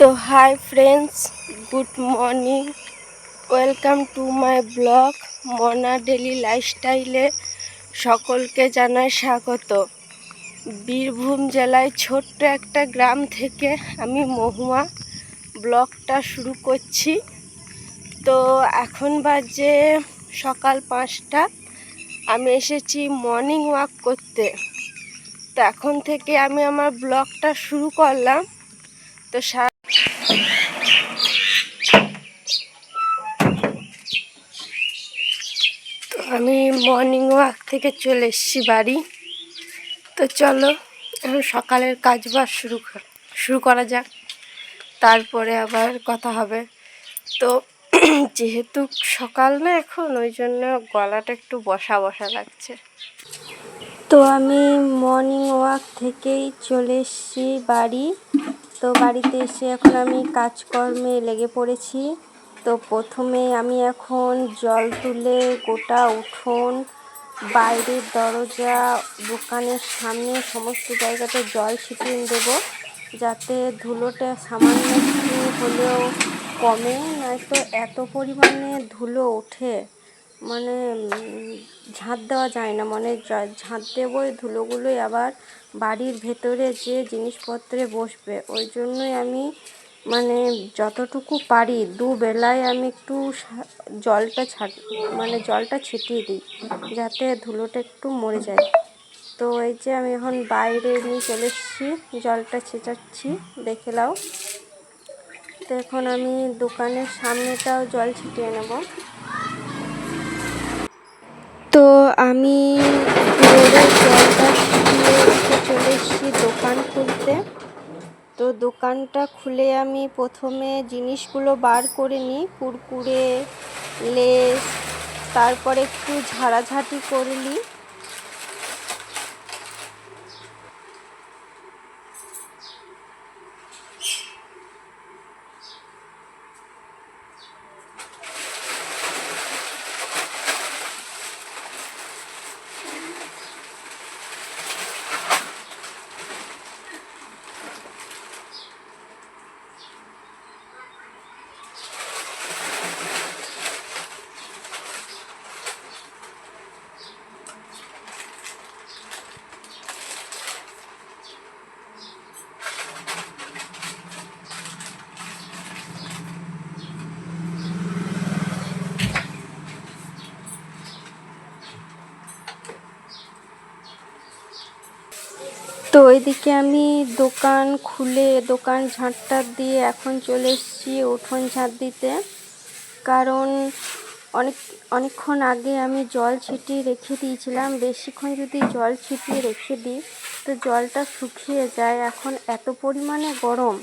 তো hi friends, good morning, welcome to my blog মনা daily লাইফস্টাইলে সকলকে জানাই স্বাগত। বীরভূম জেলায় ছোট্ট একটা গ্রাম থেকে আমি মহুয়া ব্লগটা শুরু করছি। তো এখন বাজে সকাল 5টা। আমি এসেছি মর্নিং ওয়াক করতে। তো এখন থেকে আমি আমার ব্লগটা শুরু করলাম। তো আমি মর্নিং ওয়াক থেকে চলে এসেছি বাড়ি। তো চলো এখন সকালের কাজবাজ শুরু করা যাক, তারপরে আবার কথা হবে। তো যেহেতু সকাল না এখন, ওই জন্য গলাটা একটু বসা বসা লাগছে। তো আমি মর্নিং ওয়াক থেকেই চলে এসেছি বাড়ি। তো বাড়িতে এসে এখন আমি কাজকর্মে লেগে পড়েছি। তো প্রথমে আমি এখন জল তুলে গোটা উঠোন, বাইরের দরজা, দোকানের সামনে সমস্ত জায়গাতে জল ছিটিয়ে দেবো, যাতে ধুলোটা সামান্য একটু হলেও কমে। নয়তো এত পরিমাণে ধুলো ওঠে, মানে ঝাঁট দেওয়া যায় না। মানে ঝাঁট দেবো, এই ধুলোগুলোই আবার বাড়ির ভেতরে যে জিনিসপত্রে বসবে। ওই জন্যই আমি যতটুকু পারি দুবেলায় আমি একটু জলটা ছিটিয়ে দিই, যাতে ধুলোটা একটু মরে যায়। তো এই যে আমি এখন বাইরে নিয়ে চলে এসেছি, জলটা ছেটাচ্ছি, দেখে নাও। তো এখন আমি দোকানের সামনেটাও জল ছিটিয়ে নেব। তো আমি রোডের জলটা ছিটিয়ে চলে এসেছি দোকান খুলতে। তো দোকানটা খুলে আমি প্রথমে জিনিসগুলো বার করে নিই, কুরকুরে, লেস, তারপরে একটু ঝাড়াঝাঁটি করে নিই। তো ওইদিকে আমি দোকান খুলে দোকান ঝাঁটটা দিয়ে এখন চলে এসেছি উঠোন ঝাঁট দিতে। কারণ অনেকক্ষণ আগে আমি জল ছিটিয়ে রেখে দিয়েছিলাম। বেশিক্ষণ যদি জল ছিটিয়ে রেখে দিই তো জলটা শুকিয়ে যায়। এখন এত পরিমাণে গরম,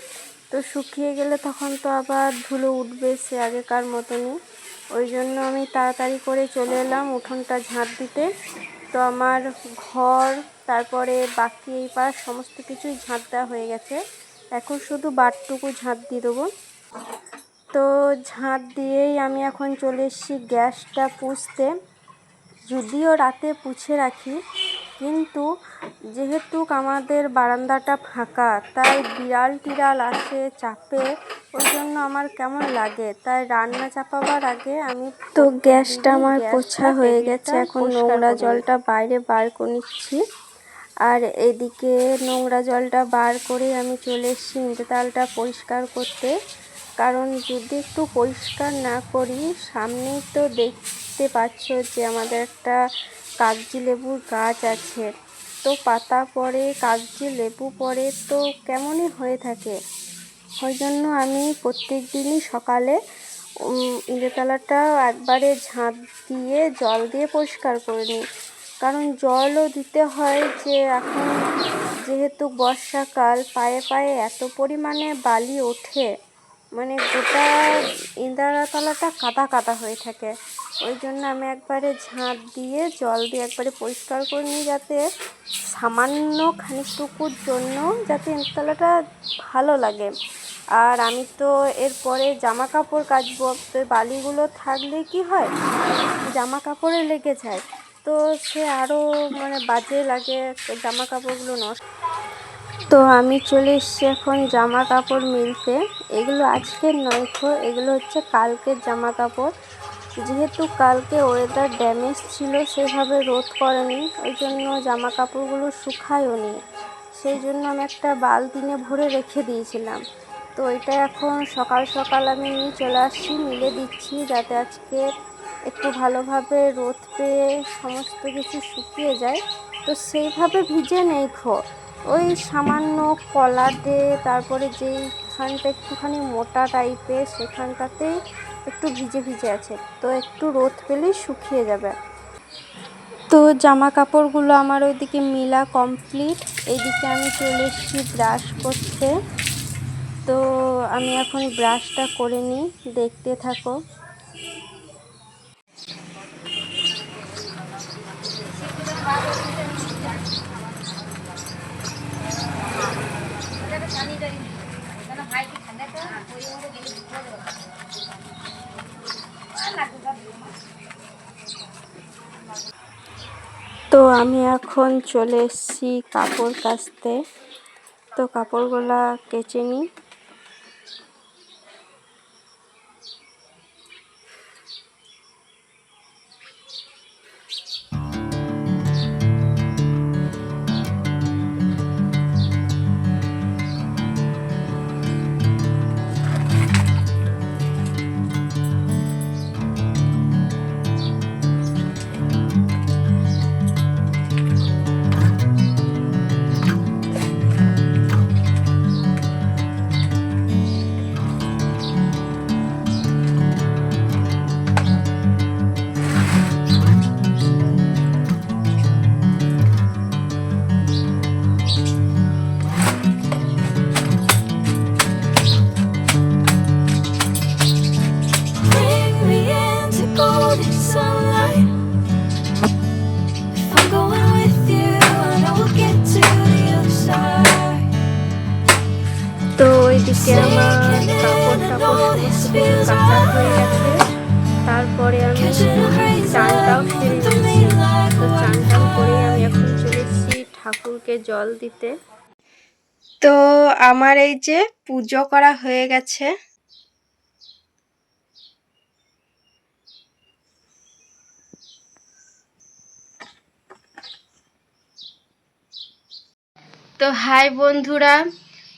তো শুকিয়ে গেলে তখন তো আবার ধুলো উঠবে সে আগেকার মতনই। ওই জন্য আমি তাড়াতাড়ি করে চলে এলাম উঠোনটা ঝাঁট দিতে। তো আমার ঘর, তারপরে বাকি এই পাশ সমস্ত কিছুই ঝাঁট দেওয়া হয়ে গেছে। এখন শুধু বাটটুকু ঝাঁট দিয়ে দেবো। তো ঝাঁট দিয়েই আমি এখন চলে এসেছি গ্যাসটা পুছতে। যদিও রাতে পুছে রাখি, কিন্তু যেহেতু আমাদের বারান্দাটা ফাঁকা, তাই বিড়াল টিড়াল আসে চাপে, ওই জন্য আমার কেমন লাগে। তাই রান্না চাপাবার আগে আমি তো গ্যাসটা আমার পোছা হয়ে গেছে। এখন নোংরা জলটা বাইরে বার করে নিচ্ছি। আর এদিকে নোংরা জলটা বার করে আমি চলে এসেছি ইঁদুরতালটা পরিষ্কার করতে। কারণ যদি একটু পরিষ্কার না করি, সামনেই তো দেখতে পাচ্ছ যে আমাদের একটা কাগজি লেবুর গাছ আছে। তো পাতা পড়ে, কাগজি লেবু পড়ে, তো কেমনই হয়ে থাকে। ওই জন্য আমি প্রত্যেক দিনই সকালে ইঁদুরতলাটা একবারে ঝাঁট দিয়ে জল দিয়ে পরিষ্কার করে নিই। কারণ জলও দিতে হয়, যে এখন যেহেতু বর্ষাকাল, পায়ে পায়ে এত পরিমাণে বালি ওঠে, মানে গোটা ইঁদুরতলাটা কাদা কাদা হয়ে থাকে। ওই জন্য আমি একবারে ঝাঁট দিয়ে জল দিয়ে একবারে পরিষ্কার করে নিই, যাতে সামান্য খানিকটুকুর জন্য যাতে ইঁদুরতলাটা ভালো লাগে। আর আমি তো এরপরে জামা কাপড় কাচবো, তো বালিগুলো থাকলে কি হয়, জামা কাপড়ে লেগে যায়, তো সে আরও বাজে লাগে, জামা কাপড়গুলো নষ্ট। তো আমি চলে এসেছি এখন জামা কাপড় মিলতে। এগুলো আজকের নয় তো, এগুলো হচ্ছে কালকের জামা কাপড়। যেহেতু কালকে ওয়েদার ড্যামেজ ছিল, সেভাবে রোদ করেনি, ওই জন্য জামা কাপড়গুলো শুকায়ও নি। সেই জন্য আমি একটা বালতিনে ভরে রেখে দিয়েছিলাম। তো এটা এখন সকাল সকাল আমি নিয়ে চলে আসছি, মিলে দিচ্ছি যাতে আজকে একটু ভালোভাবে রোদ পেয়ে সমস্ত কিছু শুকিয়ে যায়। তো সেইভাবে ভিজে নেই ওই সামান্য কলাতে, তারপরে যেইখানটা একটুখানি মোটা টাইপের সেখানটাতেই একটু ভিজে ভিজে আছে। তো একটু রোদ পেলেই শুকিয়ে যাবে। তো জামা কাপড়গুলো আমার ওইদিকে মিলা কমপ্লিট। এইদিকে আমি চলে এসেছি ব্রাশ করতে। তো আমি এখন ব্রাশটা করে নিই, দেখতে থাকো। তো আমি এখন চলে এসেছি কাপড় কাচতে। তো কাপড়গুলা কেচে নিই। তো ওইদিকে আমার কাপড় টাপড় সমস্ত কিছু কাঁচা হয়ে গেছে। তারপরে আমি চানটাও সেরে নিয়েছি। তো চান টান করে আমি এখন চলে এসেছি ঠাকুরকে জল দিতে। তো আমার এই যে পুজো করা হয়ে গেছে। তো হাই বন্ধুরা,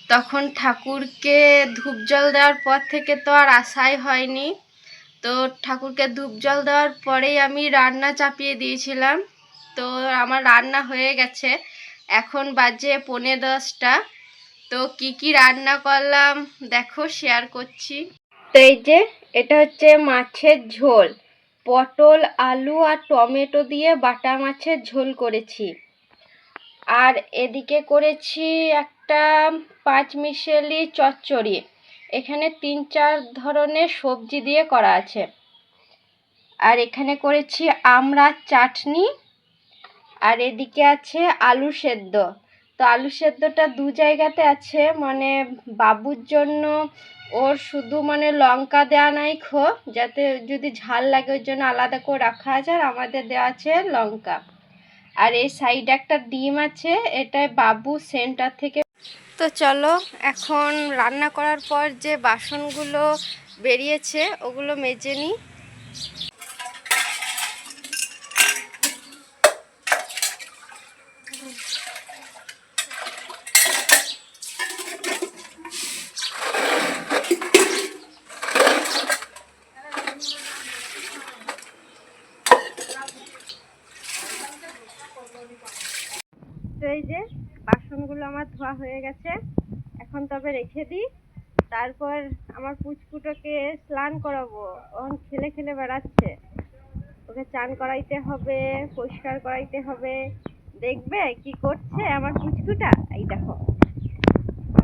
তখন ঠাকুরকে ধূপ জল দেওয়ার পর থেকে তো আর আসাই হয়নি। তো ঠাকুরকে ধূপ জল দেওয়ার পরেই আমি রান্না চাপিয়ে দিয়েছিলাম। তো আমার রান্না হয়ে গেছে, এখন বাজে 10:45। তো কি কি রান্না করলাম দেখো, শেয়ার করছি। তো এই যে এটা হচ্ছে মাছের ঝোল, পটল আলু আর টমেটো দিয়ে বাটা মাছের ঝোল করেছি। আর এদিকে করেছি একটা 5 মিশালি চচ্চড়ি। এখানে 3-4 ধরনের সবজি দিয়ে করা আছে। আর এখানে করেছি আমড়ার চাটনি। আর এদিকে আছে আলু সেদ্ধ। তো আলু সেদ্ধটা দু জায়গাতে আছে, মানে বাবুর জন্য ওর শুধু মানে লঙ্কা দেওয়া নাই যাতে যদি ঝাল লাগে ওই জন্য আলাদা করে রাখা আছে, আর আমাদের দেওয়া আছে লঙ্কা। আর এই সাইডে একটা ডিম আছে, এটাই বাবু সেন্টার থেকে। তো চলো এখন রান্না করার পর যে বাসনগুলো বেরিয়েছে ওগুলো মেজে নিই। তো এই যে বাসনগুলো আমার ধোয়া হয়ে গেছে, এখন তবে রেখে দিই। তারপর আমার পুচকুটাকে স্নান করাবো, ওখান খেলে খেলে বেড়াচ্ছে, ওকে চান করাইতে হবে, পরিষ্কার করাইতে হবে। দেখবে কি করছে আমার পুচকুটা, এই দেখো,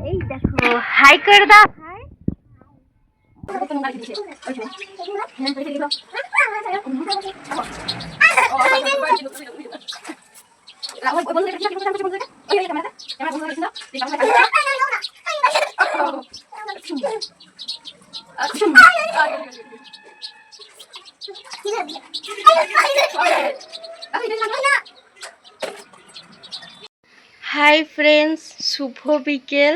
এই দেখো, হাই করে দাও, হাই। হাই ফ্রেন্ডস, শুভ বিকেল।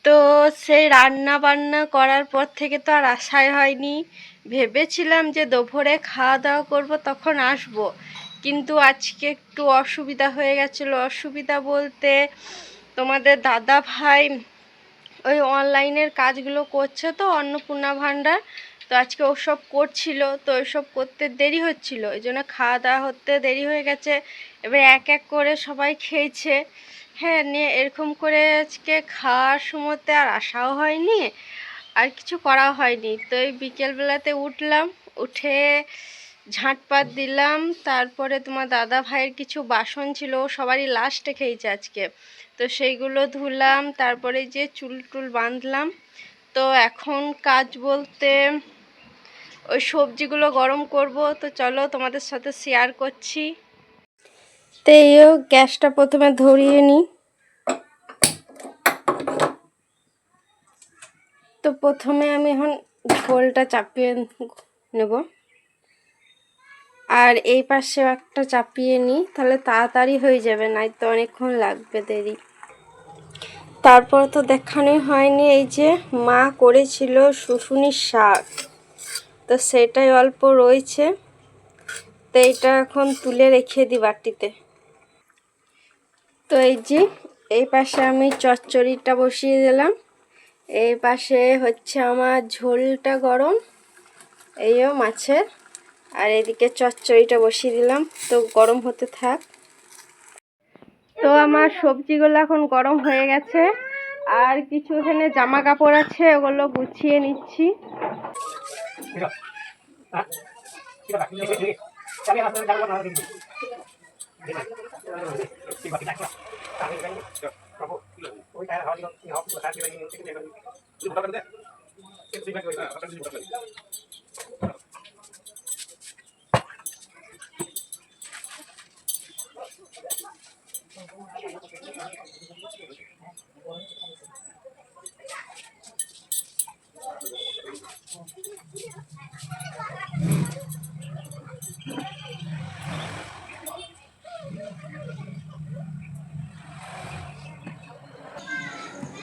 তো সেই রান্না বান্না করার পর থেকে তো আর আশাই হয়নি। ভেবেছিলাম যে দুপুরে খাওয়া দাওয়া করব, তখন আসব, কিন্তু আজকে একটু অসুবিধা হয়ে গেছিলো। অসুবিধা বলতে তোমাদের দাদা ভাই ওই অনলাইনের কাজগুলো করছে তো, অন্নপূর্ণা ভাণ্ডার, তো আজকে ওসব করছিল, তো ওইসব করতে দেরি হচ্ছিল, এই জন্য খাওয়া দাওয়া হতে দেরি হয়ে গেছে। এবার এক এক করে সবাই খেয়েছে। হ্যাঁ, নিয়ে এরকম করে আজকে খাওয়ার সময়তে আর আসাও হয়নি, আর কিছু করা হয়নি। তো এই বিকেলবেলাতে উঠলাম, উঠে ঝাঁটপাত দিলাম, তারপরে তোমার দাদা ভাইয়ের কিছু বাসন ছিল, সবারই লাস্টে খেয়েছে আজকে, তো সেইগুলো ধুলাম, তারপরে যে চুল টুল বাঁধলাম। তো এখন কাজ বলতে ওই সবজিগুলো গরম করব, তো চলো তোমাদের সাথে শেয়ার করছি। তো এইও গ্যাসটা প্রথমে ধরিয়ে নিই। তো প্রথমে আমি এখন ঝোলটা চাপিয়ে নেব, আর এই পাশে একটা চাপিয়ে নিই, তাহলে তাড়াতাড়ি হয়ে যাবে, নাই তো অনেকক্ষণ লাগবে, দেরি। তারপর তো দেখানোই হয়নি, এই যে মা করেছিল শুশুনির শাক, তো সেটাই অল্প রয়েছে, তো এইটা এখন তুলে রেখে দিই বাটিতে। তো এই যে এই পাশে আমি চচ্চড়িটা বসিয়ে দিলাম, এই পাশে হচ্ছে আমার ঝোলটা গরম, এইও মাছের, আর এদিকে চচ্চড়িটা বসিয়ে দিলাম, তো গরম হতে থাক। তো আমার সবজিগুলো এখন গরম হয়ে গেছে, আর কিছু এখানে জামা কাপড় আছে, ওগুলো গুছিয়ে নিচ্ছি।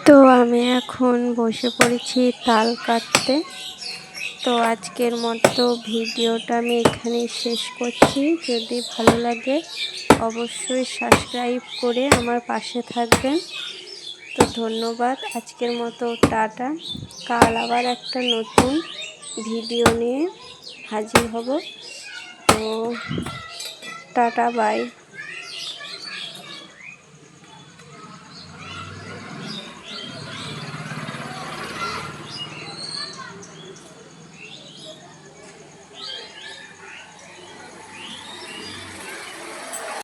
তো আমি এখন বসে পড়েছি তাল কাটতে। তো আজকের মতো ভিডিওটা আমি এখানেই শেষ করছি। যদি ভালো লাগে অবশ্যই সাবস্ক্রাইব করে আমার পাশে থাকবেন। তো ধন্যবাদ, আজকের মতো টাটা। কাল আবার একটা নতুন ভিডিও নিয়ে হাজির হব। তো টাটা, বাই।